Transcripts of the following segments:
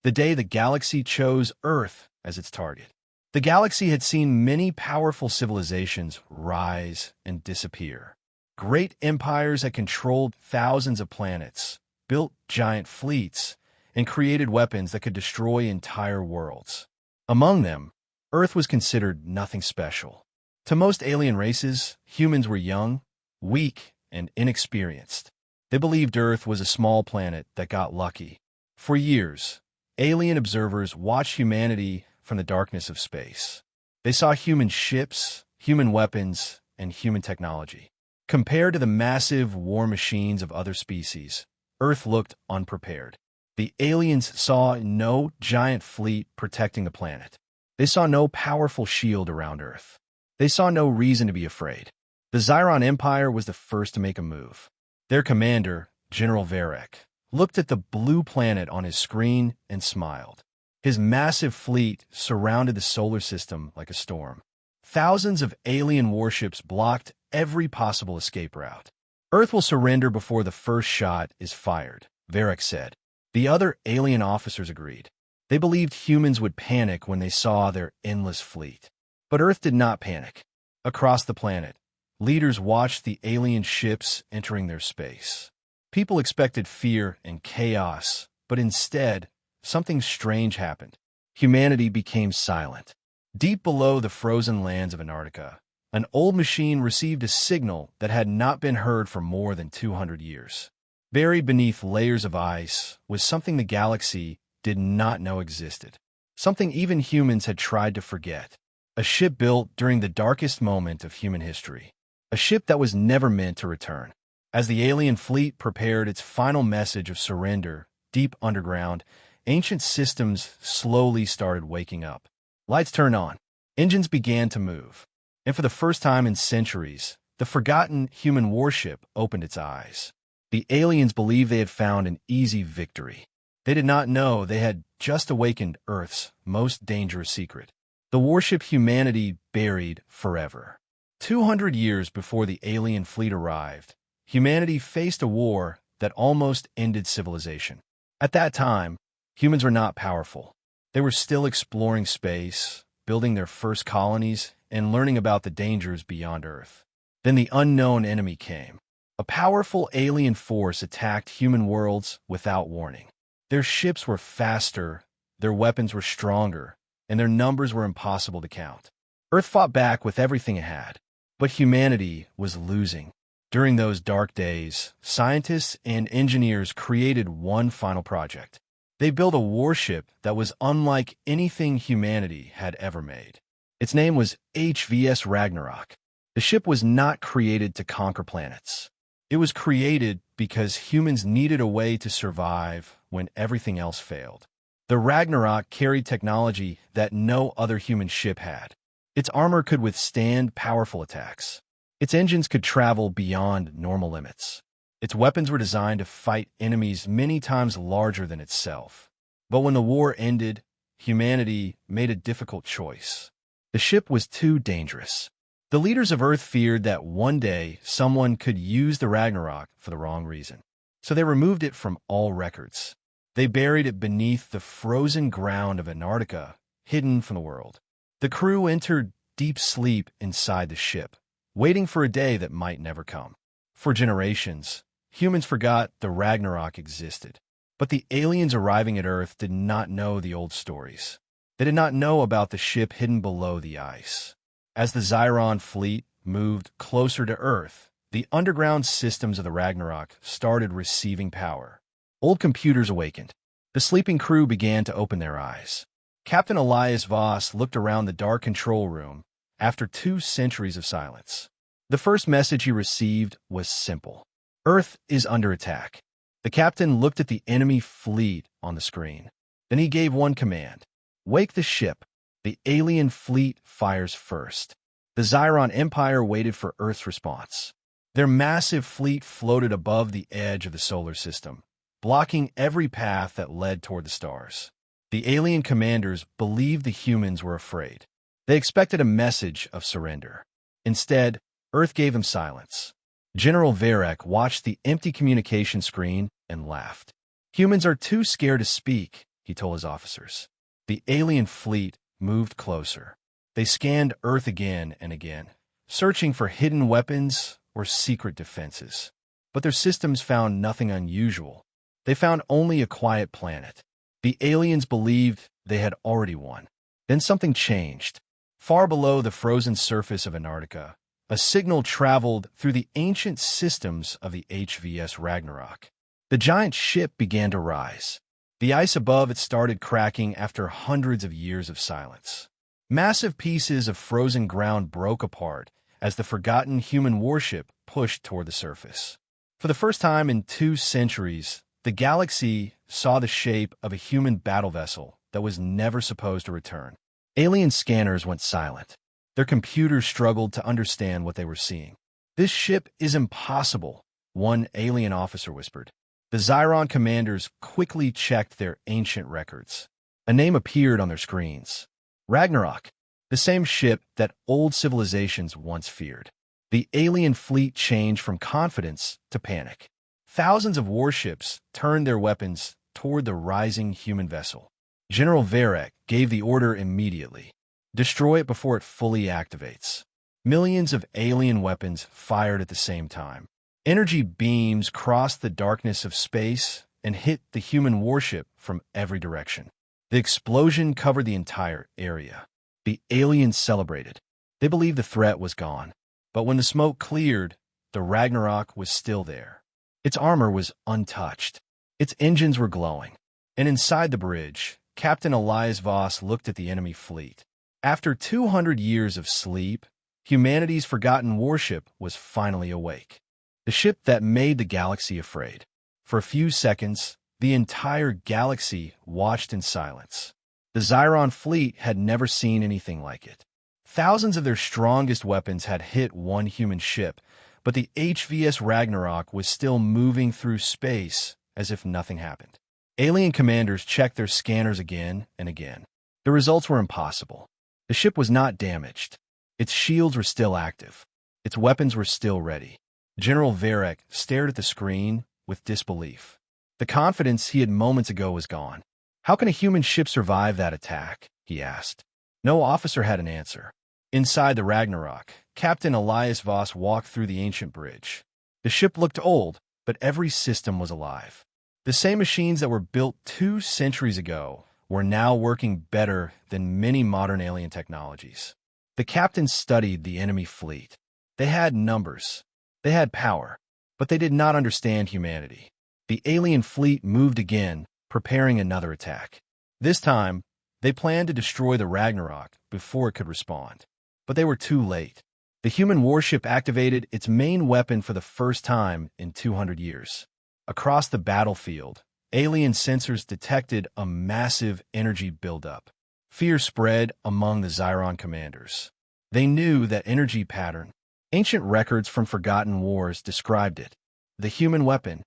the day the galaxy chose Earth as its target. The galaxy had seen many powerful civilizations rise and disappear. Great empires had controlled thousands of planets, built giant fleets, and created weapons that could destroy entire worlds. Among them, Earth was considered nothing special. To most alien races, humans were young, weak, and inexperienced. They believed Earth was a small planet that got lucky. For years, alien observers watched humanity from the darkness of space. They saw human ships, human weapons, and human technology. Compared to the massive war machines of other species, Earth looked unprepared. The aliens saw no giant fleet protecting the planet. They saw no powerful shield around Earth. They saw no reason to be afraid. The Zyron Empire was the first to make a move. Their commander, General Varek, looked at the blue planet on his screen and smiled. His massive fleet surrounded the solar system like a storm. Thousands of alien warships blocked every possible escape route. Earth will surrender before the first shot is fired, Varek said. The other alien officers agreed. They believed humans would panic when they saw their endless fleet. But Earth did not panic. Across the planet, leaders watched the alien ships entering their space. People expected fear and chaos, but instead, something strange happened. Humanity became silent. Deep below the frozen lands of Antarctica, an old machine received a signal that had not been heard for more than 200 years. Buried beneath layers of ice was something the galaxy did not know existed, something even humans had tried to forget. A ship built during the darkest moment of human history. A ship that was never meant to return. As the alien fleet prepared its final message of surrender, deep underground, ancient systems slowly started waking up. Lights turned on. Engines began to move. And for the first time in centuries, the forgotten human warship opened its eyes. The aliens believed they had found an easy victory. They did not know they had just awakened Earth's most dangerous secret. The warship humanity buried forever. 200 years before the alien fleet arrived, humanity faced a war that almost ended civilization. At that time, humans were not powerful. They were still exploring space, building their first colonies, and learning about the dangers beyond Earth. Then the unknown enemy came. A powerful alien force attacked human worlds without warning. Their ships were faster, their weapons were stronger, and their numbers were impossible to count. Earth fought back with everything it had, but humanity was losing. During those dark days, scientists and engineers created one final project. They built a warship that was unlike anything humanity had ever made. Its name was HVS Ragnarok. The ship was not created to conquer planets. It was created because humans needed a way to survive when everything else failed. The Ragnarok carried technology that no other human ship had. Its armor could withstand powerful attacks. Its engines could travel beyond normal limits. Its weapons were designed to fight enemies many times larger than itself. But when the war ended, humanity made a difficult choice. The ship was too dangerous. The leaders of Earth feared that one day someone could use the Ragnarok for the wrong reason. So they removed it from all records. They buried it beneath the frozen ground of Antarctica, hidden from the world. The crew entered deep sleep inside the ship, waiting for a day that might never come. For generations, humans forgot the Ragnarok existed. But the aliens arriving at Earth did not know the old stories. They did not know about the ship hidden below the ice. As the Zyron fleet moved closer to Earth, the underground systems of the Ragnarok started receiving power. Old computers awakened. The sleeping crew began to open their eyes. Captain Elias Voss looked around the dark control room after 2 centuries of silence. The first message he received was simple. Earth is under attack. The captain looked at the enemy fleet on the screen. Then he gave one command. Wake the ship. The alien fleet fires first. The Zyron Empire waited for Earth's response. Their massive fleet floated above the edge of the solar system, blocking every path that led toward the stars. The alien commanders believed the humans were afraid. They expected a message of surrender. Instead, Earth gave them silence. General Varek watched the empty communication screen and laughed. Humans are too scared to speak, he told his officers. The alien fleet moved closer. They scanned Earth again and again, searching for hidden weapons or secret defenses. But their systems found nothing unusual. They found only a quiet planet. The aliens believed they had already won. Then something changed. Far below the frozen surface of Antarctica, a signal traveled through the ancient systems of the HVS Ragnarok. The giant ship began to rise. The ice above it started cracking after hundreds of years of silence. Massive pieces of frozen ground broke apart as the forgotten human warship pushed toward the surface. For the first time in 2 centuries, the galaxy saw the shape of a human battle vessel that was never supposed to return. Alien scanners went silent. Their computers struggled to understand what they were seeing. "This ship is impossible," one alien officer whispered. The Zyron commanders quickly checked their ancient records. A name appeared on their screens. Ragnarok, the same ship that old civilizations once feared. The alien fleet changed from confidence to panic. Thousands of warships turned their weapons toward the rising human vessel. General Varek gave the order immediately. Destroy it before it fully activates. Millions of alien weapons fired at the same time. Energy beams crossed the darkness of space and hit the human warship from every direction. The explosion covered the entire area. The aliens celebrated. They believed the threat was gone. But when the smoke cleared, the Ragnarok was still there. Its armor was untouched. Its engines were glowing. And inside the bridge, Captain Elias Voss looked at the enemy fleet. After 200 years of sleep, humanity's forgotten warship was finally awake. The ship that made the galaxy afraid. For a few seconds, the entire galaxy watched in silence. The Zyron fleet had never seen anything like it. Thousands of their strongest weapons had hit one human ship, but the HVS Ragnarok was still moving through space as if nothing happened. Alien commanders checked their scanners again and again. The results were impossible. The ship was not damaged. Its shields were still active. Its weapons were still ready. General Varek stared at the screen with disbelief. The confidence he had moments ago was gone. "How can a human ship survive that attack?" he asked. No officer had an answer. Inside the Ragnarok, Captain Elias Voss walked through the ancient bridge. The ship looked old, but every system was alive. The same machines that were built 2 centuries ago were now working better than many modern alien technologies. The captain studied the enemy fleet. They had numbers. They had power, but they did not understand humanity. The alien fleet moved again, preparing another attack. This time, they planned to destroy the Ragnarok before it could respond. But they were too late. The human warship activated its main weapon for the first time in 200 years. Across the battlefield, alien sensors detected a massive energy buildup. Fear spread among the Zyron commanders. They knew that energy pattern. Ancient records from forgotten wars described it. The human weapon,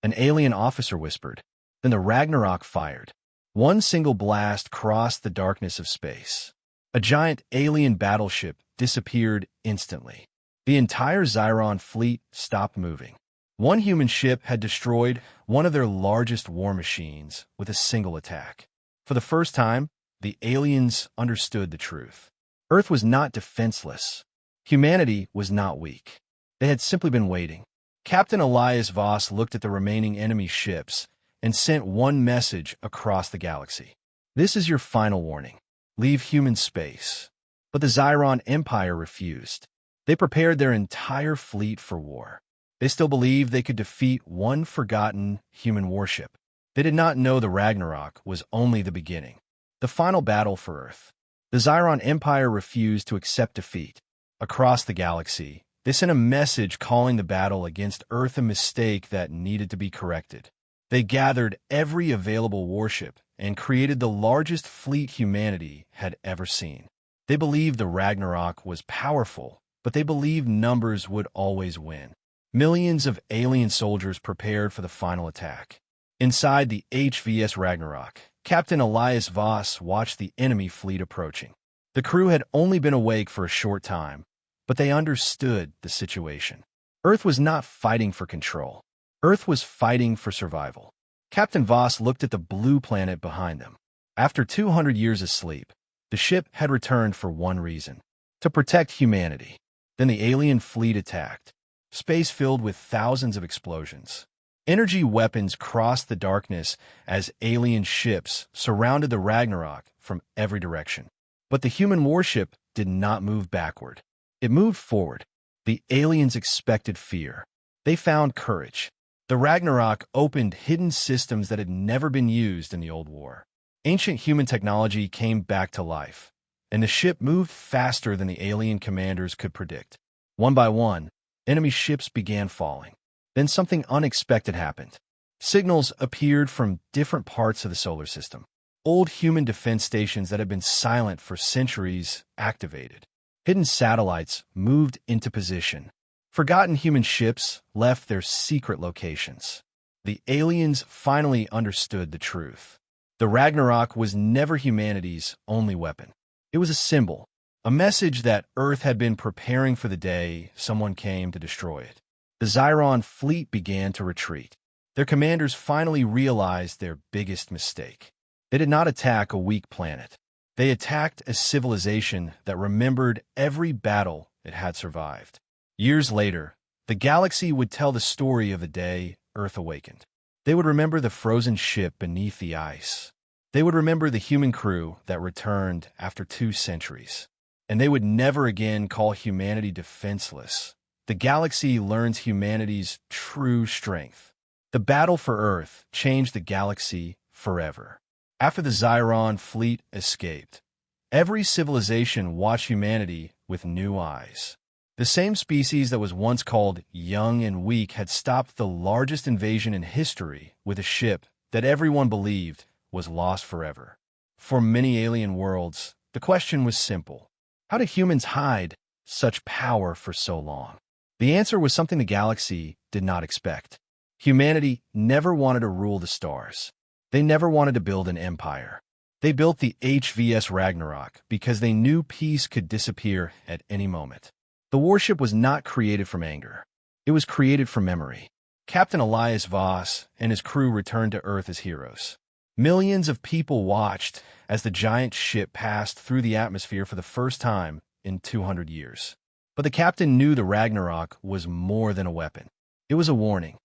an alien officer whispered. Then the Ragnarok fired. One single blast crossed the darkness of space. A giant alien battleship disappeared instantly. The entire Zyron fleet stopped moving. One human ship had destroyed one of their largest war machines with a single attack. For the first time, the aliens understood the truth. Earth was not defenseless. Humanity was not weak. They had simply been waiting. Captain Elias Voss looked at the remaining enemy ships and sent one message across the galaxy. "This is your final warning. Leave human space." But the Zyron Empire refused. They prepared their entire fleet for war. They still believed they could defeat one forgotten human warship. They did not know the Ragnarok was only the beginning, the final battle for Earth. The Zyron Empire refused to accept defeat. Across the galaxy, they sent a message calling the battle against Earth a mistake that needed to be corrected. They gathered every available warship and created the largest fleet humanity had ever seen. They believed the Ragnarok was powerful, but they believed numbers would always win. Millions of alien soldiers prepared for the final attack. Inside the HVS Ragnarok, Captain Elias Voss watched the enemy fleet approaching. The crew had only been awake for a short time, but they understood the situation. Earth was not fighting for control. Earth was fighting for survival. Captain Voss looked at the blue planet behind them. After 200 years of sleep, the ship had returned for one reason: to protect humanity. Then the alien fleet attacked. Space filled with thousands of explosions. Energy weapons crossed the darkness as alien ships surrounded the Ragnarok from every direction. But the human warship did not move backward. It moved forward. The aliens expected fear. They found courage. The Ragnarok opened hidden systems that had never been used in the old war. Ancient human technology came back to life, and the ship moved faster than the alien commanders could predict. One by one, enemy ships began falling. Then something unexpected happened. Signals appeared from different parts of the solar system. Old human defense stations that had been silent for centuries activated. Hidden satellites moved into position. Forgotten human ships left their secret locations. The aliens finally understood the truth. The Ragnarok was never humanity's only weapon. It was a symbol, a message that Earth had been preparing for the day someone came to destroy it. The Zyron fleet began to retreat. Their commanders finally realized their biggest mistake. They did not attack a weak planet. They attacked a civilization that remembered every battle it had survived. Years later, the galaxy would tell the story of the day Earth awakened. They would remember the frozen ship beneath the ice. They would remember the human crew that returned after 2 centuries. And they would never again call humanity defenseless. The galaxy learns humanity's true strength. The battle for Earth changed the galaxy forever. After the Zyron fleet escaped, every civilization watched humanity with new eyes. The same species that was once called young and weak had stopped the largest invasion in history with a ship that everyone believed was lost forever. For many alien worlds, the question was simple: how did humans hide such power for so long? The answer was something the galaxy did not expect. Humanity never wanted to rule the stars. They never wanted to build an empire. They built the HVS Ragnarok because they knew peace could disappear at any moment. The warship was not created from anger. It was created from memory. Captain Elias Voss and his crew returned to Earth as heroes. Millions of people watched as the giant ship passed through the atmosphere for the first time in 200 years. But the captain knew the Ragnarok was more than a weapon. It was a warning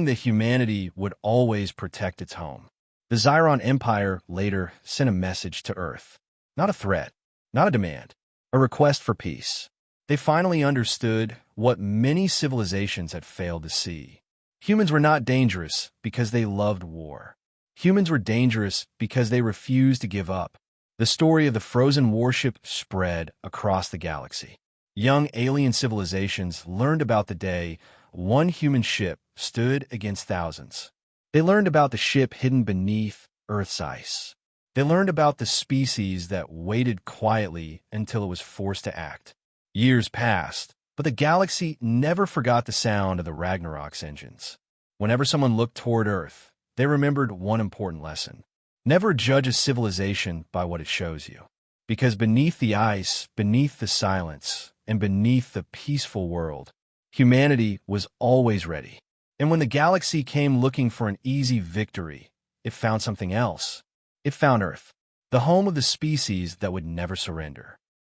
that humanity would always protect its home. The Zyron Empire later sent a message to Earth. Not a threat, not a demand, a request for peace. They finally understood what many civilizations had failed to see. Humans were not dangerous because they loved war. Humans were dangerous because they refused to give up. The story of the frozen warship spread across the galaxy. Young alien civilizations learned about the day one human ship stood against thousands. They learned about the ship hidden beneath Earth's ice. They learned about the species that waited quietly until it was forced to act. Years passed, but the galaxy never forgot the sound of the Ragnarok's engines. Whenever someone looked toward Earth, they remembered one important lesson: never judge a civilization by what it shows you. Because beneath the ice, beneath the silence, and beneath the peaceful world, humanity was always ready. And when the galaxy came looking for an easy victory, it found something else. It found Earth, the home of the species that would never surrender.